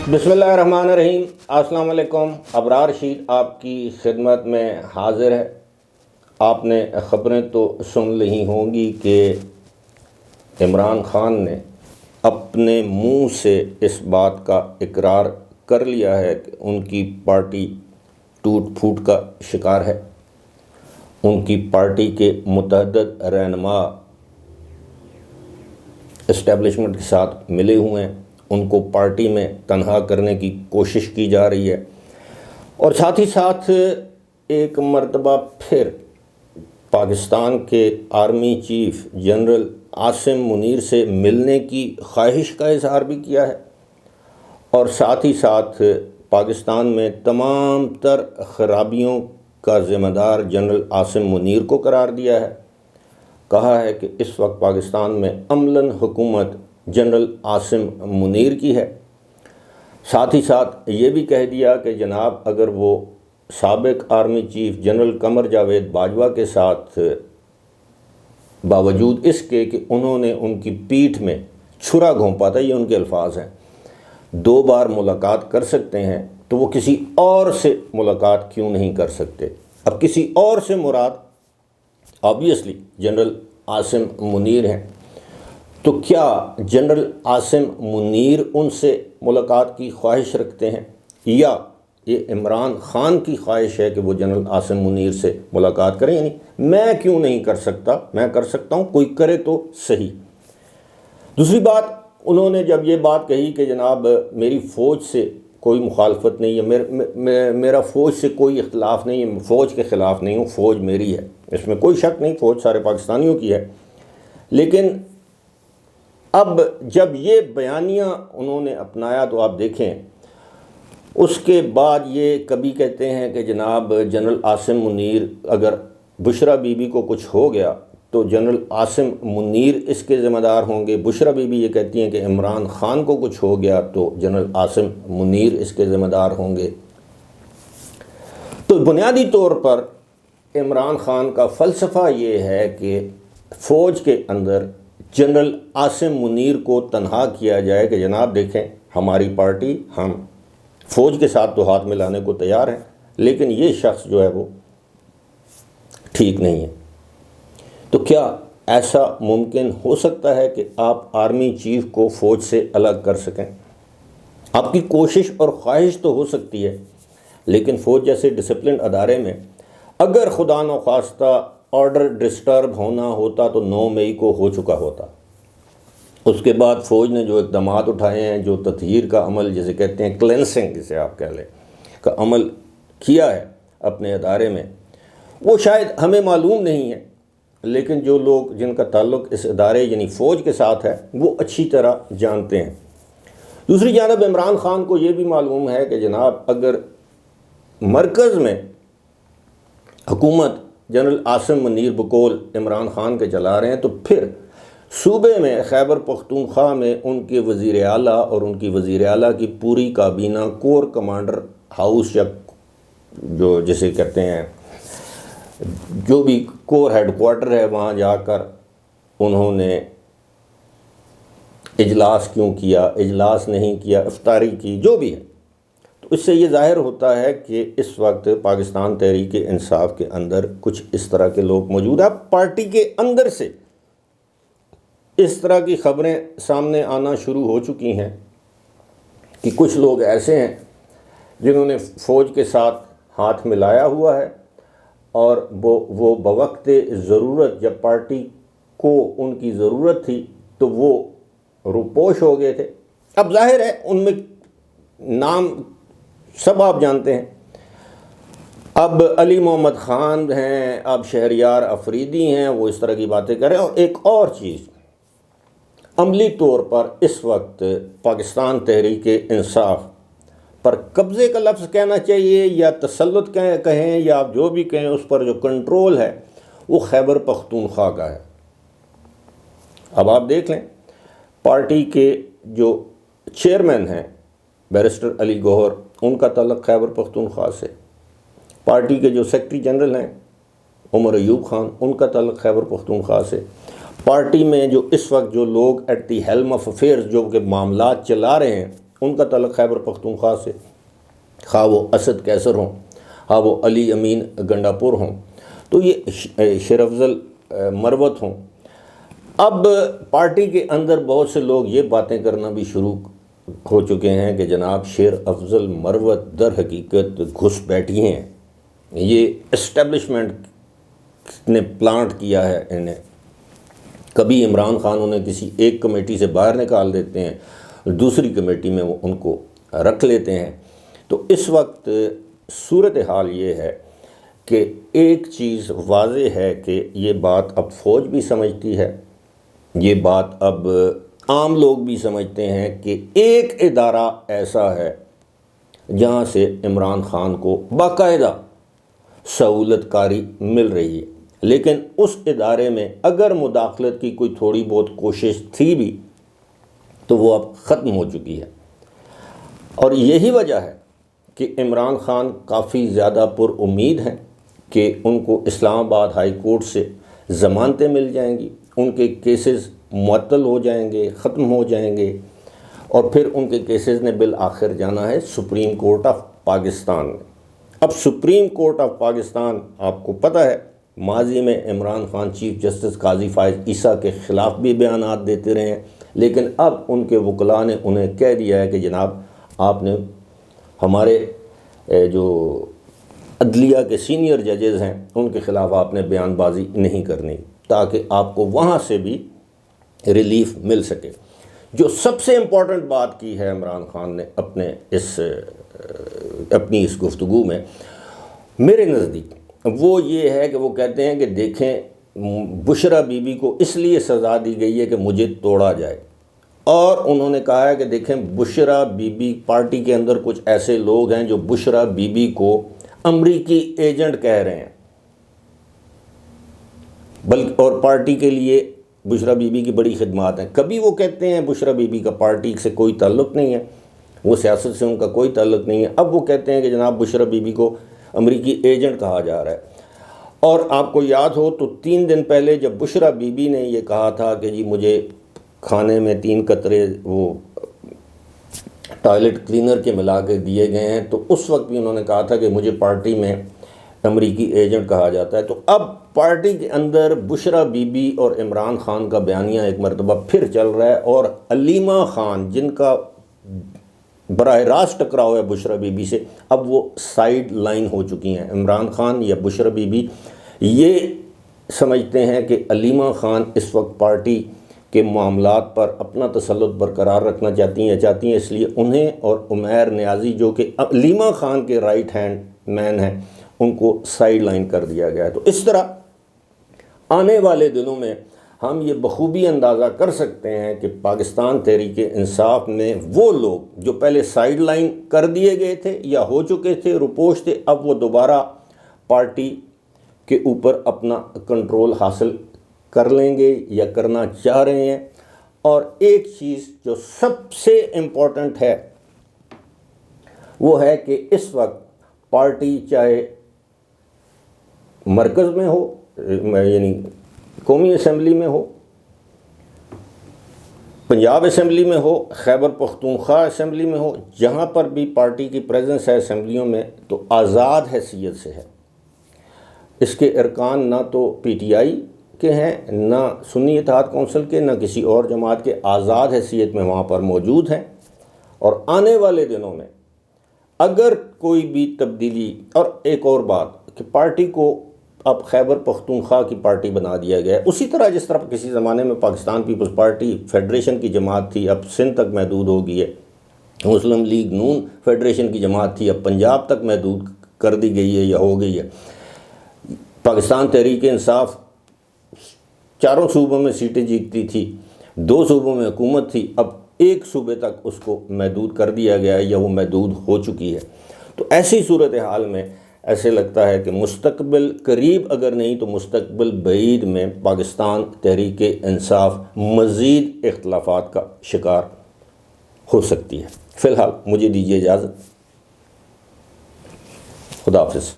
بسم اللہ الرحمن الرحیم۔ السلام علیکم۔ ابرار رشید آپ کی خدمت میں حاضر ہے۔ آپ نے خبریں تو سن لی ہوں گی کہ عمران خان نے اپنے منہ سے اس بات کا اقرار کر لیا ہے کہ ان کی پارٹی ٹوٹ پھوٹ کا شکار ہے۔ ان کی پارٹی کے متعدد رہنما اسٹیبلشمنٹ کے ساتھ ملے ہوئے ہیں، ان کو پارٹی میں تنہا کرنے کی کوشش کی جا رہی ہے، اور ساتھ ہی ساتھ ایک مرتبہ پھر پاکستان کے army chief general Asim Munir سے ملنے کی خواہش کا اظہار بھی کیا ہے، اور ساتھ ہی ساتھ پاکستان میں تمام تر خرابیوں کا ذمہ دار جنرل عاصم منیر کو قرار دیا ہے۔ کہا ہے کہ اس وقت پاکستان میں عملاً حکومت جنرل عاصم منیر کی ہے۔ ساتھ ہی ساتھ یہ بھی کہہ دیا کہ جناب اگر وہ سابق army chief general Qamar Javed Bajwa کے ساتھ باوجود اس کے کہ انہوں نے ان کی پیٹھ میں چھرا گھونپا تھا، یہ ان کے الفاظ ہیں، 2 بار ملاقات کر سکتے ہیں تو وہ کسی اور سے ملاقات کیوں نہیں کر سکتے؟ اب کسی اور سے مراد آبویسلی جنرل عاصم منیر ہیں، تو کیا جنرل عاصم منیر ان سے ملاقات کی خواہش رکھتے ہیں، یا یہ عمران خان کی خواہش ہے کہ وہ جنرل عاصم منیر سے ملاقات کریں؟ یعنی میں کیوں نہیں کر سکتا، میں کر سکتا ہوں، کوئی کرے تو صحیح۔ دوسری بات، انہوں نے جب یہ بات کہی کہ جناب میری فوج سے کوئی مخالفت نہیں ہے، میرا فوج سے کوئی اختلاف نہیں ہے، فوج کے خلاف نہیں ہوں، فوج میری ہے، اس میں کوئی شک نہیں، فوج سارے پاکستانیوں کی ہے، لیکن اب جب یہ بیانیہ انہوں نے اپنایا تو آپ دیکھیں اس کے بعد یہ کبھی کہتے ہیں کہ جناب جنرل عاصم منیر، اگر بشرا بی بی کو کچھ ہو گیا تو جنرل عاصم منیر اس کے ذمہ دار ہوں گے، بشرا بی بی یہ کہتی ہیں کہ عمران خان کو کچھ ہو گیا تو جنرل عاصم منیر اس کے ذمہ دار ہوں گے۔ تو بنیادی طور پر عمران خان کا فلسفہ یہ ہے کہ فوج کے اندر جنرل عاصم منیر کو تنہا کیا جائے کہ جناب دیکھیں ہماری پارٹی، ہم فوج کے ساتھ تو ہاتھ ملانے کو تیار ہیں، لیکن یہ شخص جو ہے وہ ٹھیک نہیں ہے۔ تو کیا ایسا ممکن ہو سکتا ہے کہ آپ آرمی چیف کو فوج سے الگ کر سکیں؟ آپ کی کوشش اور خواہش تو ہو سکتی ہے، لیکن فوج جیسے ڈسپلن ادارے میں اگر خدا نخواستہ آرڈر ڈسٹرب ہونا ہوتا تو 9 مئی کو ہو چکا ہوتا۔ اس کے بعد فوج نے جو اقدامات اٹھائے ہیں، جو تطہیر کا عمل جسے کہتے ہیں، کلینسنگ جسے آپ کہہ لیں، کا عمل کیا ہے اپنے ادارے میں، وہ شاید ہمیں معلوم نہیں ہے، لیکن جو لوگ جن کا تعلق اس ادارے یعنی فوج کے ساتھ ہے وہ اچھی طرح جانتے ہیں۔ دوسری جانب عمران خان کو یہ بھی معلوم ہے کہ جناب اگر مرکز میں حکومت جنرل عاصم منیر بقول عمران خان کے چلا رہے ہیں، تو پھر صوبے میں خیبر پختونخوا میں ان کے وزیر اعلیٰ اور ان کی وزیر اعلیٰ کی پوری کابینہ کور کمانڈر ہاؤس یا جو جسے کہتے ہیں جو بھی کور ہیڈ کوارٹر ہے وہاں جا کر انہوں نے اجلاس کیوں کیا، اجلاس نہیں کیا، افطاری کی، جو بھی ہے۔ تو اس سے یہ ظاہر ہوتا ہے کہ اس وقت پاکستان تحریک انصاف کے اندر کچھ اس طرح کے لوگ موجود ہیں۔ پارٹی کے اندر سے اس طرح کی خبریں سامنے آنا شروع ہو چکی ہیں کہ کچھ لوگ ایسے ہیں جنہوں نے فوج کے ساتھ ہاتھ ملایا ہوا ہے، اور وہ بوقت ضرورت جب پارٹی کو ان کی ضرورت تھی تو وہ روپوش ہو گئے تھے۔ اب ظاہر ہے ان میں نام سب آپ جانتے ہیں، اب علی محمد خان ہیں، اب شہریار افریدی ہیں، وہ اس طرح کی باتیں کر رہے ہیں۔ اور ایک اور چیز، عملی طور پر اس وقت پاکستان تحریک انصاف پر قبضے کا لفظ کہنا چاہیے یا تسلط کہیں یا آپ جو بھی کہیں، اس پر جو کنٹرول ہے وہ خیبر پختونخوا کا ہے۔ اب آپ دیکھ لیں پارٹی کے جو چیئرمین ہیں بیرسٹر علی گوہر، ان کا تعلق خیبر پختونخوا سے، پارٹی کے جو سیکرٹری جنرل ہیں عمر ایوب خان، ان کا تعلق خیبر پختونخوا سے، پارٹی میں جو اس وقت جو لوگ at the helm of affairs جو کہ معاملات چلا رہے ہیں ان کا تعلق خیبر پختونخوا سے، خواہ وہ اسد کیسر ہوں، خواہ وہ علی امین گنڈاپور ہوں، تو یہ شیر افضل مروت ہوں۔ اب پارٹی کے اندر بہت سے لوگ یہ باتیں کرنا بھی شروع ہو چکے ہیں کہ جناب شیر افضل مروت در حقیقت گھس بیٹھی ہیں، یہ اسٹیبلشمنٹ نے پلانٹ کیا ہے انہیں۔ کبھی عمران خان انہیں کسی ایک کمیٹی سے باہر نکال دیتے ہیں، دوسری کمیٹی میں وہ ان کو رکھ لیتے ہیں۔ تو اس وقت صورتحال یہ ہے کہ ایک چیز واضح ہے کہ یہ بات اب فوج بھی سمجھتی ہے، یہ بات اب عام لوگ بھی سمجھتے ہیں کہ ایک ادارہ ایسا ہے جہاں سے عمران خان کو باقاعدہ سہولت کاری مل رہی ہے، لیکن اس ادارے میں اگر مداخلت کی کوئی تھوڑی بہت کوشش تھی بھی تو وہ اب ختم ہو چکی ہے۔ اور یہی وجہ ہے کہ عمران خان کافی زیادہ پر امید ہیں کہ ان کو اسلام آباد ہائی کورٹ سے ضمانتیں مل جائیں گی، ان کے کیسز معطل ہو جائیں گے، ختم ہو جائیں گے، اور پھر ان کے کیسز نے بالآخر جانا ہے سپریم کورٹ آف پاکستان میں۔ اب سپریم کورٹ آف پاکستان آپ کو پتہ ہے ماضی میں عمران خان چیف جسٹس قاضی فائز عیسیٰ کے خلاف بھی بیانات دیتے رہے ہیں، لیکن اب ان کے وکلاء نے انہیں کہہ دیا ہے کہ جناب آپ نے ہمارے جو عدلیہ کے سینئر ججز ہیں ان کے خلاف آپ نے بیان بازی نہیں کرنی، تاکہ آپ کو وہاں سے بھی ریلیف مل سکے۔ جو سب سے امپورٹنٹ بات کی ہے عمران خان نے اپنی اس گفتگو میں میرے نزدیک وہ یہ ہے کہ وہ کہتے ہیں کہ دیکھیں بشرا بی بی کو اس لیے سزا دی گئی ہے کہ مجھے توڑا جائے، اور انہوں نے کہا ہے کہ دیکھیں بشرا بی بی، پارٹی کے اندر کچھ ایسے لوگ ہیں جو بشرا بی بی کو امریکی ایجنٹ کہہ رہے ہیں، بلکہ اور پارٹی کے لیے بشرا بی بی کی بڑی خدمات ہیں۔ کبھی وہ کہتے ہیں بشرا بی بی کا پارٹی سے کوئی تعلق نہیں ہے، وہ سیاست سے ان کا کوئی تعلق نہیں ہے، اب وہ کہتے ہیں کہ جناب بشرا بی بی کو امریکی ایجنٹ کہا جا رہا ہے۔ اور آپ کو یاد ہو تو 3 دن پہلے جب بشرا بی بی نے یہ کہا تھا کہ جی مجھے کھانے میں 3 قطرے وہ ٹوائلٹ کلینر کے ملا کے دیے گئے ہیں، تو اس وقت بھی انہوں نے کہا تھا کہ مجھے پارٹی میں امریکی ایجنٹ کہا جاتا ہے۔ تو اب پارٹی کے اندر بشرا بی بی اور عمران خان کا بیانیہ ایک مرتبہ پھر چل رہا ہے، اور علیمہ خان جن کا براہ راست ٹکراؤ ہے بشرا بی بی سے، اب وہ سائیڈ لائن ہو چکی ہیں۔ عمران خان یا بشرا بی بی یہ سمجھتے ہیں کہ علیمہ خان اس وقت پارٹی کے معاملات پر اپنا تسلط برقرار رکھنا چاہتی ہیں، اس لیے انہیں اور عمیر نیازی جو کہ علیمہ خان کے رائٹ ہینڈ مین ہیں ان کو سائیڈ لائن کر دیا گیا ہے۔ تو اس طرح آنے والے دنوں میں ہم یہ بخوبی اندازہ کر سکتے ہیں کہ پاکستان تحریک انصاف میں وہ لوگ جو پہلے سائیڈ لائن کر دیے گئے تھے یا ہو چکے تھے، روپوش تھے، اب وہ دوبارہ پارٹی کے اوپر اپنا کنٹرول حاصل کر لیں گے یا کرنا چاہ رہے ہیں۔ اور ایک چیز جو سب سے امپورٹنٹ ہے وہ ہے کہ اس وقت پارٹی چاہے مرکز میں ہو، یعنی قومی اسمبلی میں ہو، پنجاب اسمبلی میں ہو، خیبر پختونخوا اسمبلی میں ہو، جہاں پر بھی پارٹی کی پریزنس ہے اسمبلیوں میں، تو آزاد حیثیت سے ہے۔ اس کے ارکان نہ تو پی ٹی آئی کے ہیں، نہ سنی اتحاد کونسل کے، نہ کسی اور جماعت کے، آزاد حیثیت میں وہاں پر موجود ہیں۔ اور آنے والے دنوں میں اگر کوئی بھی تبدیلی، اور ایک اور بات کہ پارٹی کو اب خیبر پختونخوا کی پارٹی بنا دیا گیا ہے، اسی طرح جس طرح کسی زمانے میں پاکستان پیپلز پارٹی فیڈریشن کی جماعت تھی، اب سندھ تک محدود ہو گئی ہے، مسلم لیگ نون فیڈریشن کی جماعت تھی، اب پنجاب تک محدود کر دی گئی ہے یا ہو گئی ہے۔ پاکستان تحریک انصاف 4 صوبوں میں سیٹیں جیتتی تھی، 2 صوبوں میں حکومت تھی، اب 1 صوبے تک اس کو محدود کر دیا گیا ہے یا وہ محدود ہو چکی ہے۔ تو ایسی صورتحال میں ایسے لگتا ہے کہ مستقبل قریب اگر نہیں تو مستقبل بعید میں پاکستان تحریک انصاف مزید اختلافات کا شکار ہو سکتی ہے۔ فی الحال مجھے دیجیے اجازت، خدا حافظ۔